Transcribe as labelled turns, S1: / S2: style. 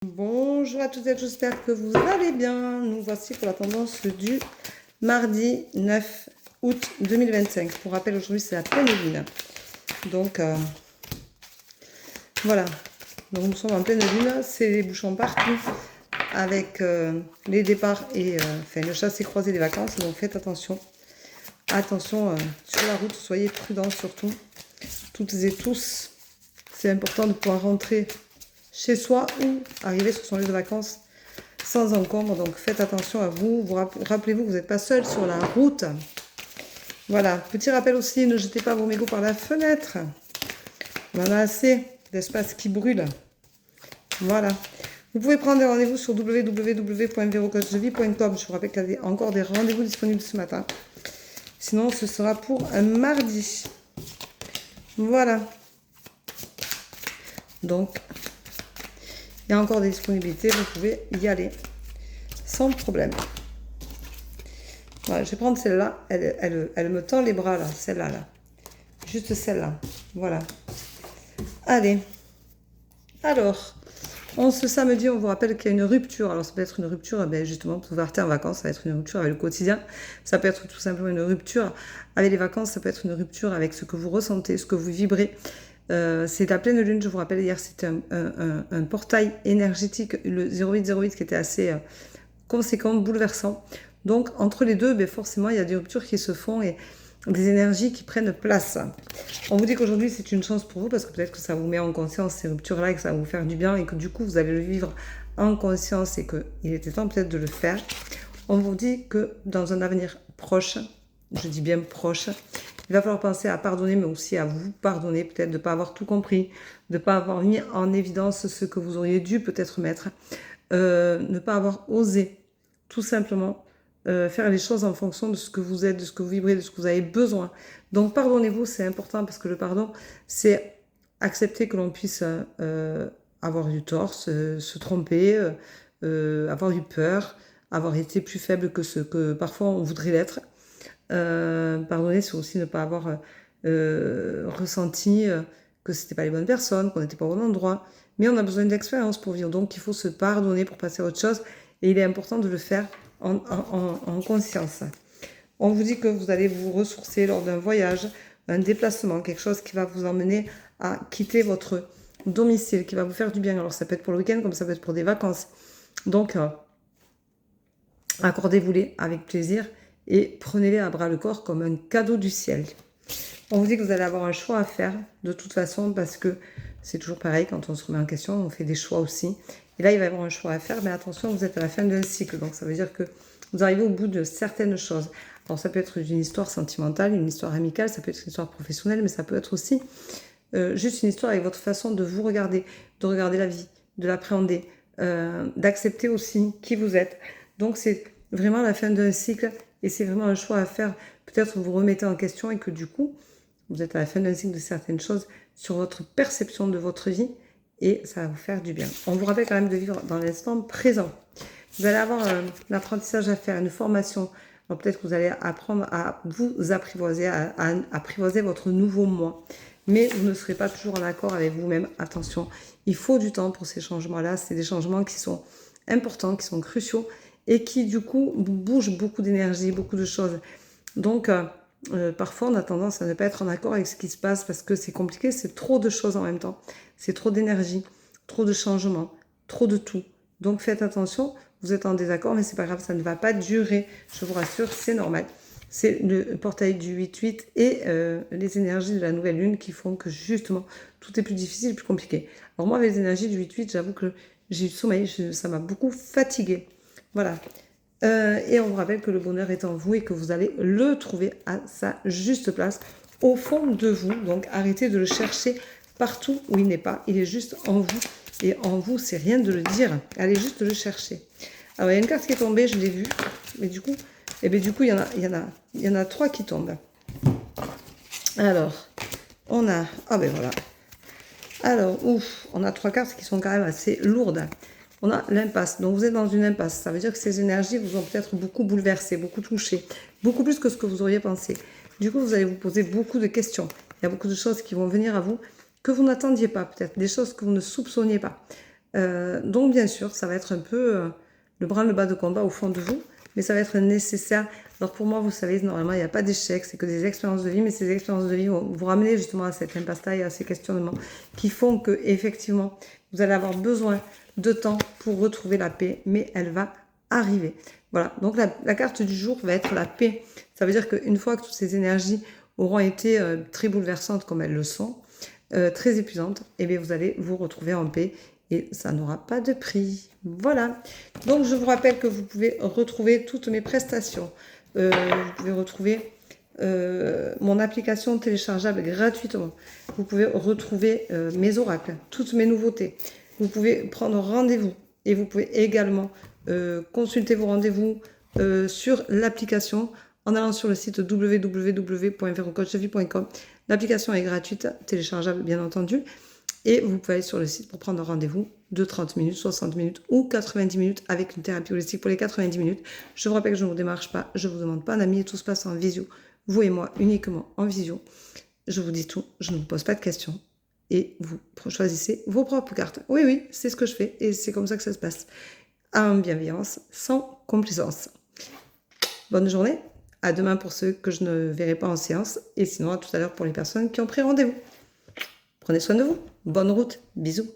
S1: Bonjour à toutes et à tous, j'espère que vous allez bien. Nous voici pour la tendance du mardi 9 août 2025. Pour rappel, aujourd'hui c'est la pleine lune. Donc voilà, donc nous sommes en pleine lune, c'est les bouchons partout avec les départs et le chassé-croisé des vacances. Donc faites attention, sur la route, soyez prudents surtout, toutes et tous. C'est important de pouvoir rentrer chez soi ou arriver sur son lieu de vacances sans encombre. Donc faites attention à vous. Rappelez-vous que vous n'êtes pas seul sur la route. Voilà. Petit rappel aussi, ne jetez pas vos mégots par la fenêtre. On en a assez d'espace qui brûle. Voilà. Vous pouvez prendre des rendez-vous sur www.verocoachevie.com. Je vous rappelle qu'il y a encore des rendez-vous disponibles ce matin. Sinon, ce sera pour un mardi. Voilà. Donc, il y a encore des disponibilités, vous pouvez y aller sans problème. Voilà, je vais prendre celle-là, elle me tend les bras là, celle-là, là. Juste celle-là, voilà. Allez, alors, ce samedi, on vous rappelle qu'il y a une rupture. Alors ça peut être une rupture, justement, pour partir en vacances, ça va être une rupture avec le quotidien. Ça peut être tout simplement une rupture avec les vacances, ça peut être une rupture avec ce que vous ressentez, ce que vous vibrez. C'est la pleine lune, je vous rappelle, hier c'était un portail énergétique, le 0808 qui était assez conséquent, bouleversant. Donc entre les deux, forcément il y a des ruptures qui se font et des énergies qui prennent place. On vous dit qu'aujourd'hui c'est une chance pour vous parce que peut-être que ça vous met en conscience ces ruptures-là et que ça va vous faire du bien et que du coup vous allez le vivre en conscience et qu'il était temps peut-être de le faire. On vous dit que dans un avenir proche, je dis bien proche, il va falloir penser à pardonner, mais aussi à vous pardonner, peut-être de ne pas avoir tout compris, de ne pas avoir mis en évidence ce que vous auriez dû peut-être mettre, ne pas avoir osé, tout simplement, faire les choses en fonction de ce que vous êtes, de ce que vous vibrez, de ce que vous avez besoin. Donc pardonnez-vous, c'est important parce que le pardon, c'est accepter que l'on puisse avoir du tort, se tromper, avoir eu peur, avoir été plus faible que ce que parfois on voudrait l'être. Pardonner, c'est aussi ne pas avoir ressenti que c'était pas les bonnes personnes, qu'on n'était pas au bon endroit. Mais on a besoin d'expérience pour vivre. Donc, il faut se pardonner pour passer à autre chose. Et il est important de le faire en conscience. On vous dit que vous allez vous ressourcer lors d'un voyage, un déplacement, quelque chose qui va vous emmener à quitter votre domicile, qui va vous faire du bien. Alors, ça peut être pour le week-end, comme ça peut être pour des vacances. Donc, accordez-vous-les avec plaisir et prenez-les à bras le corps comme un cadeau du ciel. On vous dit que vous allez avoir un choix à faire de toute façon parce que c'est toujours pareil, quand on se remet en question, on fait des choix aussi. Et là, il va y avoir un choix à faire, mais attention, vous êtes à la fin d'un cycle, donc ça veut dire que vous arrivez au bout de certaines choses. Alors ça peut être une histoire sentimentale, une histoire amicale, ça peut être une histoire professionnelle, mais ça peut être aussi juste une histoire avec votre façon de vous regarder, de regarder la vie, de l'appréhender, d'accepter aussi qui vous êtes. Donc c'est vraiment la fin d'un cycle et c'est vraiment un choix à faire. Peut-être vous remettez en question et que du coup, vous êtes à la fin d'un cycle de certaines choses sur votre perception de votre vie et ça va vous faire du bien. On vous rappelle quand même de vivre dans l'instant présent. Vous allez avoir un apprentissage à faire, une formation. Alors peut-être que vous allez apprendre à vous apprivoiser, à apprivoiser votre nouveau moi. Mais vous ne serez pas toujours en accord avec vous-même. Attention, il faut du temps pour ces changements-là. C'est des changements qui sont importants, qui sont cruciaux et qui du coup bougent beaucoup d'énergie, beaucoup de choses. Donc parfois on a tendance à ne pas être en accord avec ce qui se passe parce que c'est compliqué, c'est trop de choses en même temps, c'est trop d'énergie, trop de changements, trop de tout. Donc faites attention, vous êtes en désaccord mais c'est pas grave, ça ne va pas durer, je vous rassure, c'est normal. C'est le portail du 8-8 et les énergies de la nouvelle lune qui font que justement tout est plus difficile, plus compliqué. Alors moi avec les énergies du 8-8, j'avoue que j'ai eu du sommeil, ça m'a beaucoup fatiguée. Voilà. Et on vous rappelle que le bonheur est en vous et que vous allez le trouver à sa juste place au fond de vous. Donc arrêtez de le chercher partout où il n'est pas. Il est juste en vous. Et en vous, c'est rien de le dire. Allez juste le chercher. Alors il y a une carte qui est tombée, je l'ai vue. Mais du coup, il y en a 3 qui tombent. Alors, on a... Ah ben voilà. Alors, ouf, on a 3 cartes qui sont quand même assez lourdes. On a l'impasse. Donc, vous êtes dans une impasse. Ça veut dire que ces énergies vous ont peut-être beaucoup bouleversé, beaucoup touché. Beaucoup plus que ce que vous auriez pensé. Du coup, vous allez vous poser beaucoup de questions. Il y a beaucoup de choses qui vont venir à vous que vous n'attendiez pas, peut-être. Des choses que vous ne soupçonniez pas. Donc, bien sûr, ça va être un peu le branle-bas de combat au fond de vous, mais ça va être nécessaire. Alors, pour moi, vous savez, normalement, il n'y a pas d'échec, c'est que des expériences de vie, mais ces expériences de vie vont vous ramener justement à cette impasse et à ces questionnements qui font que, effectivement, vous allez avoir besoin de temps pour retrouver la paix, mais elle va arriver. Voilà, donc la carte du jour va être la paix. Ça veut dire qu'une fois que toutes ces énergies auront été très bouleversantes comme elles le sont, très épuisantes, et bien vous allez vous retrouver en paix et ça n'aura pas de prix. Voilà, donc je vous rappelle que vous pouvez retrouver toutes mes prestations. Vous pouvez retrouver mon application téléchargeable gratuitement. Vous pouvez retrouver mes oracles, toutes mes nouveautés. Vous pouvez prendre rendez-vous et vous pouvez également consulter vos rendez-vous sur l'application en allant sur le site www.verocoachevie.com. L'application est gratuite, téléchargeable bien entendu. Et vous pouvez aller sur le site pour prendre rendez-vous de 30 minutes, 60 minutes ou 90 minutes avec une thérapie holistique pour les 90 minutes. Je vous rappelle que je ne vous démarche pas, je ne vous demande pas un ami et tout se passe en visio. Vous et moi uniquement en visio. Je vous dis tout, je ne vous pose pas de questions. Et vous choisissez vos propres cartes. Oui, oui, c'est ce que je fais et c'est comme ça que ça se passe. En bienveillance, sans complaisance. Bonne journée. À demain pour ceux que je ne verrai pas en séance. Et sinon, à tout à l'heure pour les personnes qui ont pris rendez-vous. Prenez soin de vous. Bonne route. Bisous.